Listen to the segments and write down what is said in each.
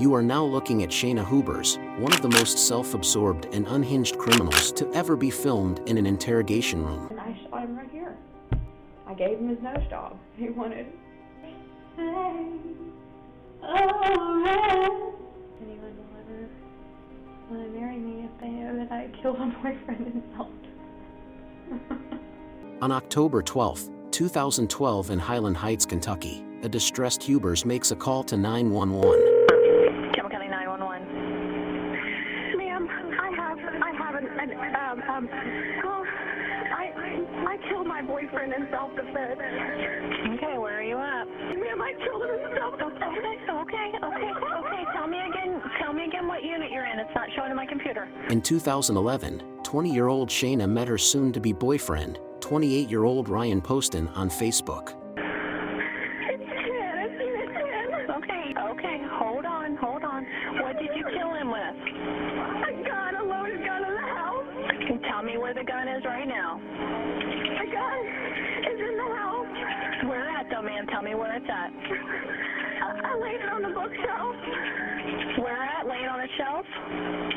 You are now looking at Shayna Hubers, one of the most self-absorbed and unhinged criminals to ever be filmed in an interrogation room. And I shot him right here. I gave him his nose job. He wanted. Anyone will ever want to marry me if they know that I killed a boyfriend and self. On October 12, 2012 in Highland Heights, Kentucky, a distressed Hubers makes a call to 911. County 911. Ma'am, I killed my boyfriend in self-defense. Okay, where are you at? Ma'am, I killed him in self-defense. Okay. Tell me again what unit you're in. It's not showing in my computer. In 2011, 20-year-old Shayna met her soon-to-be boyfriend, 28-year-old Ryan Poston, on Facebook. Okay, hold on. What did you kill him with? A loaded gun in the house. Tell me where the gun is right now. The gun is in the house. Where at though, ma'am? Tell me where it's at. I laid it on the bookshelf. Where at? Laying on the shelf?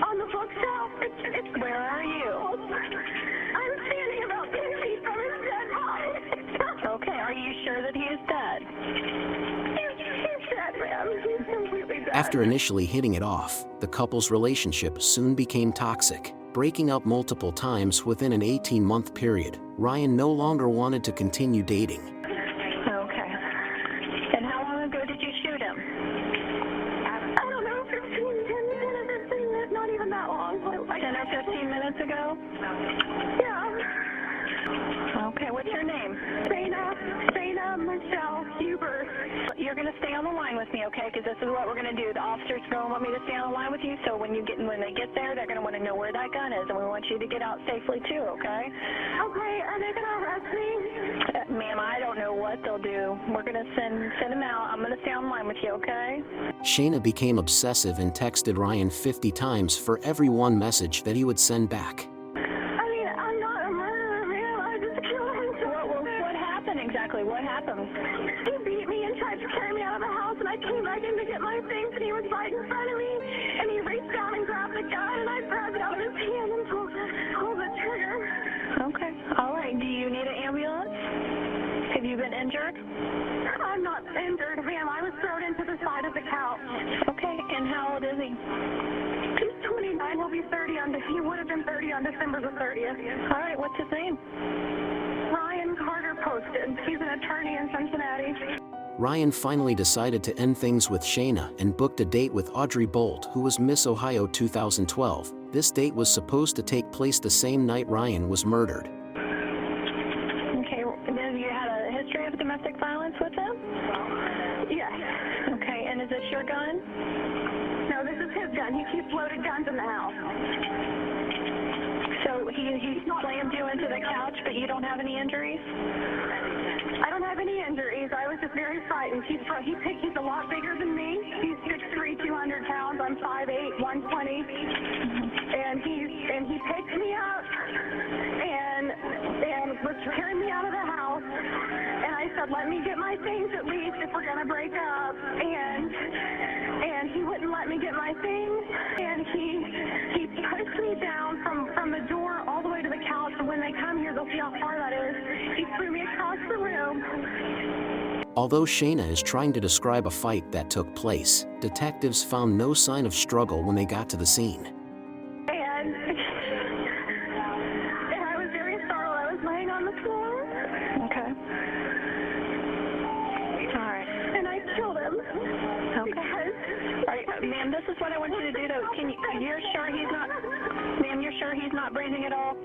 On the bookshelf. Where are you? I'm standing about 10 feet from his dead body. Okay, are you sure that he is dead? He's dead, ma'am. He's completely dead. After initially hitting it off, the couple's relationship soon became toxic, breaking up multiple times within an 18-month period. Ryan no longer wanted to continue dating. Okay. And how long ago did you shoot him? I don't know, 10 or 15 minutes, not even that long. 10 or 15 minutes ago? Yeah. Okay, what's your name? Shayna Michelle Hubers. You're going to stay on the line with me, okay? Because this is what we're going to do. The officers are going to want me to stay on the line with you, so when they get there, they're going to want to know where that gun is, and we want you to get out safely too, okay? Okay, are they going to arrest me? Ma'am, I don't know what they'll do. We're going to send them out. I'm going to stay on the line with you, okay? Shayna became obsessive and texted Ryan 50 times for every one message that he would send back. I mean, I'm not a murderer, ma'am. I just killed him. What happened exactly? What happened? He beat me and tried to carry me out of the house, and I came back in to get my things, and he was right in front of me, and he reached down and grabbed the gun, and I grabbed it out of his hand and pulled the trigger. Okay. All right. Do you need an ambulance? Have you been injured? I'm not injured, ma'am. I was thrown into the side of the couch. Okay. And how old is he? He's 29. He'll be 30 he would have been 30 on December the 30th. All right. What's his name? Ryan Carter Poston. He's an attorney in Cincinnati. Ryan finally decided to end things with Shayna and booked a date with Audrey Bolt, who was Miss Ohio 2012. This date was supposed to take place the same night Ryan was murdered. Okay. Have you had a history of domestic violence with him? Yes. Okay. And is this your gun? No, this is his gun. He keeps loaded guns in the house. So he slammed you into the couch, but you don't have any injuries? I don't have any injuries. I was just very frightened. He's a lot bigger than me. He's 6'3", 200 pounds. I'm 5'8", 120. And he picked me up and was carrying me out of the house. And I said, let me get my things at least if we're gonna break up. And he wouldn't let me get my things. And he pushed me down from the door all the way to the couch. And when they come here, they'll see how far that is. He threw me across the room. Although Shayna is trying to describe a fight that took place, detectives found no sign of struggle when they got to the scene. And I was very startled. I was laying on the floor. Okay. All right. And I killed him. Okay. All right, ma'am, this is what I want you to do, though. You're sure he's not, ma'am, you're sure he's not breathing at all?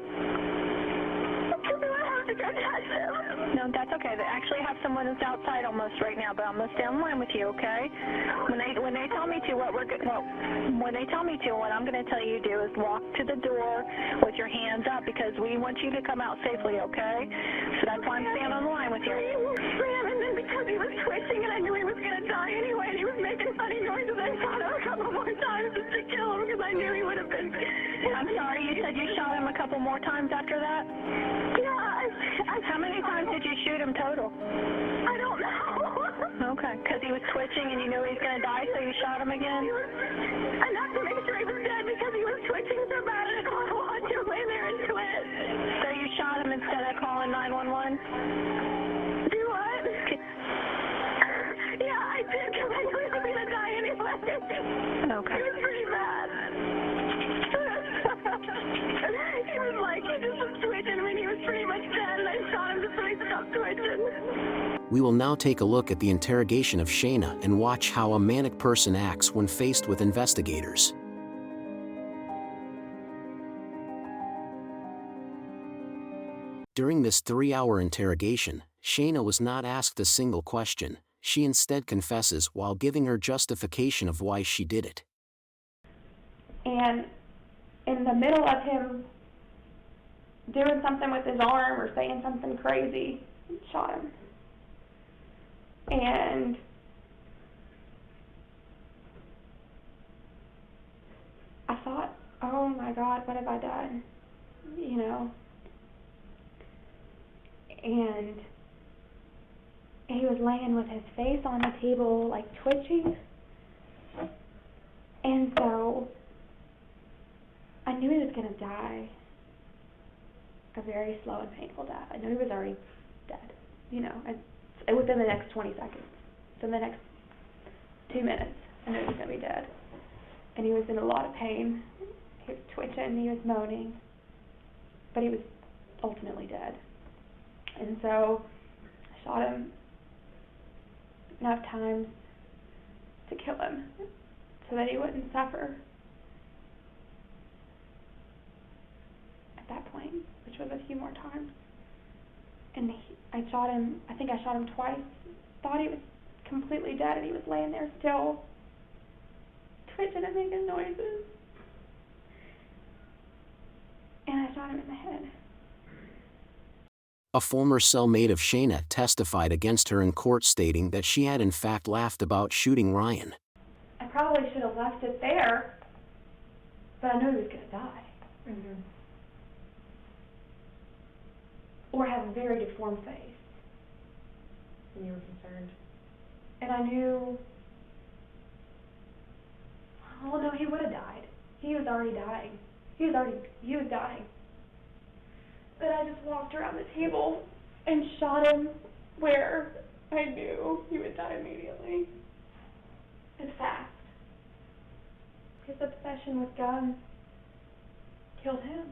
No, that's okay. They actually have someone that's outside almost right now, but I'm gonna stay on the line with you, okay? When they tell me to, what I'm gonna tell you to do is walk to the door with your hands up because we want you to come out safely, okay? So that's why I'm staying on the line with you. He ran, and then because he was twitching and I knew he was gonna die anyway, and he was making funny noises, I shot him a couple more times just to kill him because I knew he would have been. I'm sorry, you said you shot him a couple more times after that? Yeah. How many times did you shoot him total? I don't know. Okay, because he was was twitching and you knew he was going to die, so you shot him again? Enough to make sure he was dead because he was twitching so bad and I don't want to watch him lay there and twitch. So you shot him instead of calling 911? Do what? Yeah, I did because I knew he was going to die anyway. Okay. It was pretty bad. He was like, he just was twitching. I mean, he was pretty much dead, and I shot him just so he stopped twitching. We will now take a look at the interrogation of Shayna and watch how a manic person acts when faced with investigators. During this 3-hour interrogation, Shayna was not asked a single question. She instead confesses while giving her justification of why she did it. And in the middle of him doing something with his arm or saying something crazy, shot him. And I thought, oh my God, what have I done? You know. And he was laying with his face on the table, like twitching. And so I knew he was going to die a very slow and painful death. I knew he was already dead, you know, and within the next 20 seconds, within the next 2 minutes, I knew he was going to be dead. And he was in a lot of pain. He was twitching, he was moaning, but he was ultimately dead. And so I shot him enough times to kill him so that he wouldn't suffer at that point, which was a few more times. And I shot him, I think I shot him twice, thought he was completely dead, and he was laying there still, twitching and making noises. And I shot him in the head. A former cellmate of Shayna testified against her in court, stating that she had in fact laughed about shooting Ryan. I probably should have left it there, but I knew he was going to die. Mm-hmm. Or have a very deformed face. And you were concerned? And I knew, oh no, he would have died. He was already dying. He was dying. But I just walked around the table and shot him where I knew he would die immediately. And fast. His obsession with guns killed him.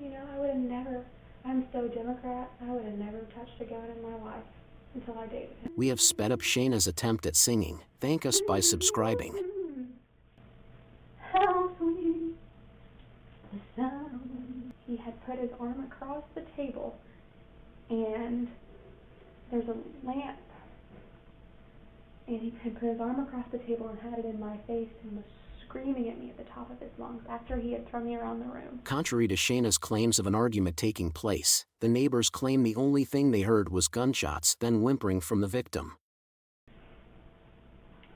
You know, I would have never, I'm so Democrat, I would have never touched a gun in my life until I dated him. We have sped up Shayna's attempt at singing. Thank us by subscribing. How sweet the sound. He had put his arm across the table, and there's a lamp, and he had put his arm across the table and had it in my face and was screaming at me at the top of his lungs after he had thrown me around the room. Contrary to Shayna's claims of an argument taking place, the neighbors claim the only thing they heard was gunshots, then whimpering from the victim.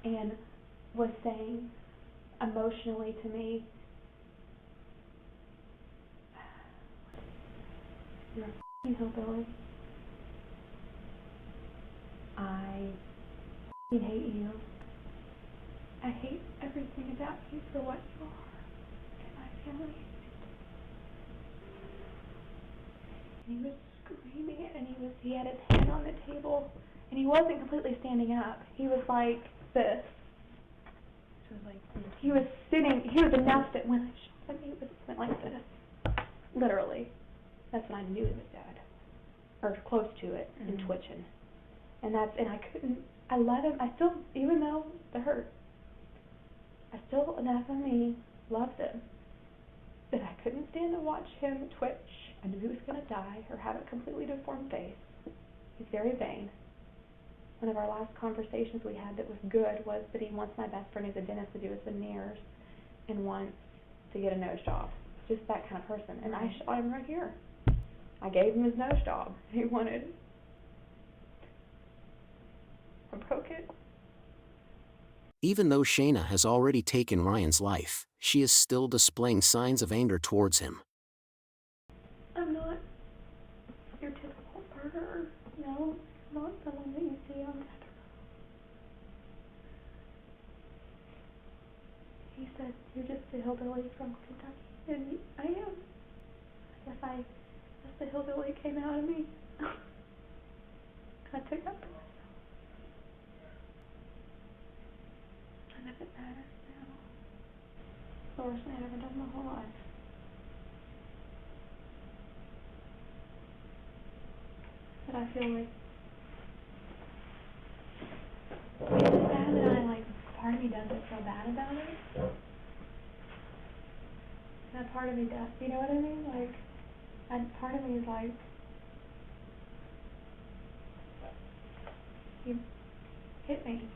And was saying emotionally to me, "You're a f***ing hillbilly. I f***ing hate you. I hate everything about you for what you are and my family." And he was screaming it, and he had his hand on the table, and he wasn't completely standing up. He was like this. He was sitting, he was enough that when I shot him, he went like this. Literally. That's when I knew he was dead. Or close to it, and twitching. And I let him, I still, even though it hurt, I still, enough of me, loved him. But I couldn't stand to watch him twitch. I knew he was going to die or have a completely deformed face. He's very vain. One of our last conversations we had that was good was that he wants my best friend who's a dentist to do his veneers and wants to get a nose job. Just that kind of person. And I shot him right here. I gave him his nose job. He wanted. I broke it. Even though Shayna has already taken Ryan's life, she is still displaying signs of anger towards him. I'm not your typical murderer. No, I'm not the one that you see on he said, "You're just a hillbilly from Kentucky." And I am. I guess the hillbilly came out of me. I took that for myself. None of it matters now. It's the worst thing I've ever done my whole life. But I feel like it's just bad that part of me doesn't feel bad about it. And a part of me does, you know what I mean? Part of me is like, you hit me.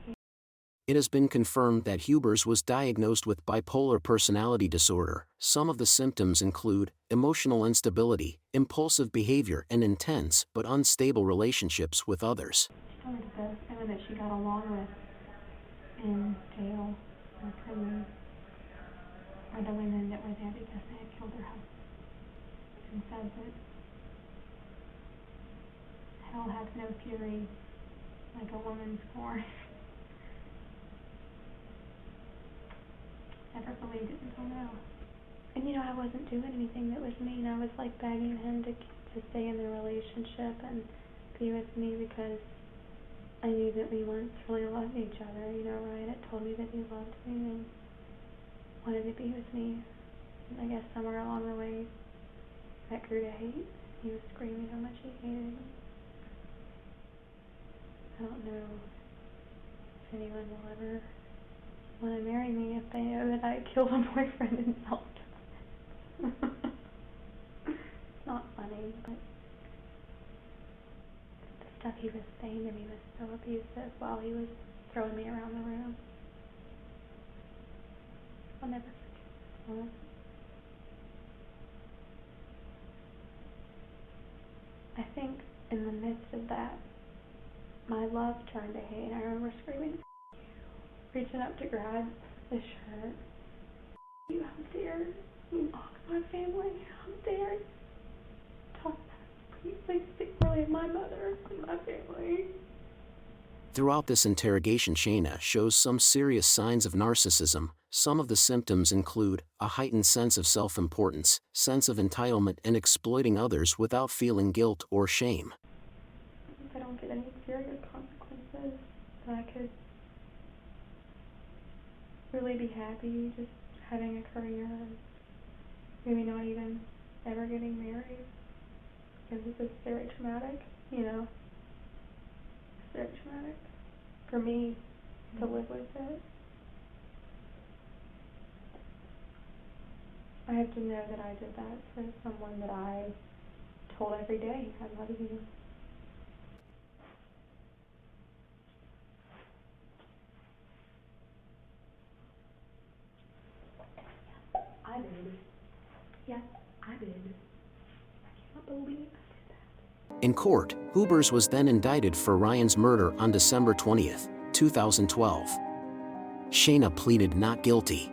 It has been confirmed that Hubers was diagnosed with bipolar personality disorder. Some of the symptoms include emotional instability, impulsive behavior, and intense but unstable relationships with others. She told me the best women that she got along with in jail or prison are the women that were there because they had killed their husbands, and said that hell has no fury like a woman's scorn. Never believed it until now. And I wasn't doing anything that was mean. I was begging him to stay in the relationship and be with me because I knew that we once really loved each other. Ryan had told me that he loved me and wanted to be with me. And I guess somewhere along the way, that grew to hate. He was screaming how much he hated me. I don't know if anyone will ever want to marry me if they know that I killed a boyfriend in self-defense. It's not funny, but the stuff he was saying to me was so abusive while he was throwing me around the room. I'll never forget this. I think in the midst of that, my love turned to hate. I remember screaming, reaching up to grab the shirt. "You, how dare you mock my family? How dare you talk poorly of my mother and my family?" Throughout this interrogation, Shayna shows some serious signs of narcissism. Some of the symptoms include a heightened sense of self-importance, sense of entitlement, and exploiting others without feeling guilt or shame. If I don't get any serious consequences, then I could really be happy just having a career and maybe not even ever getting married, because this is very traumatic, It's very traumatic for me to live with it. I have to know that I did that for someone that I told every day, "I love you." I did. Yes, I did. I can't believe I did that. In court, Hubers was then indicted for Ryan's murder on December 20th, 2012. Shayna pleaded not guilty.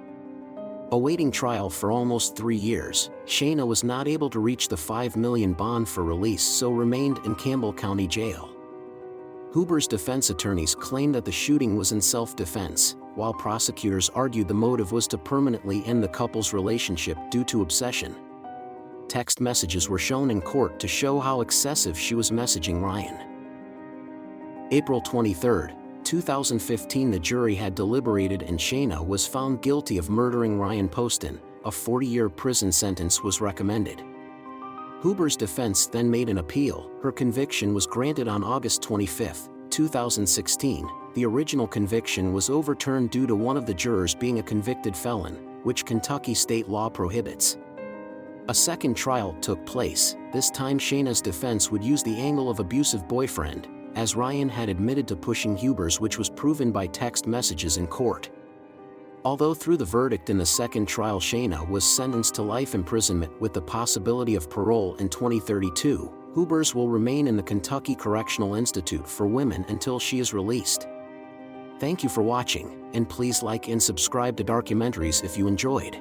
Awaiting trial for almost 3 years, Shayna was not able to reach the $5 million bond for release, so remained in Campbell County Jail. Hubers' defense attorneys claimed that the shooting was in self-defense, while prosecutors argued the motive was to permanently end the couple's relationship due to obsession. Text messages were shown in court to show how excessive she was messaging Ryan. April 23, 2015, the jury had deliberated and Shayna was found guilty of murdering Ryan Poston. A 40-year prison sentence was recommended. Hubers' defense then made an appeal. Her conviction was granted on August 25, 2016. The original conviction was overturned due to one of the jurors being a convicted felon, which Kentucky state law prohibits. A second trial took place. This time Shayna's defense would use the angle of abusive boyfriend, as Ryan had admitted to pushing Hubers, which was proven by text messages in court. Although through the verdict in the second trial Shayna was sentenced to life imprisonment with the possibility of parole in 2032, Hubers will remain in the Kentucky Correctional Institute for Women until she is released. Thank you for watching, and please like and subscribe to Documentaries if you enjoyed.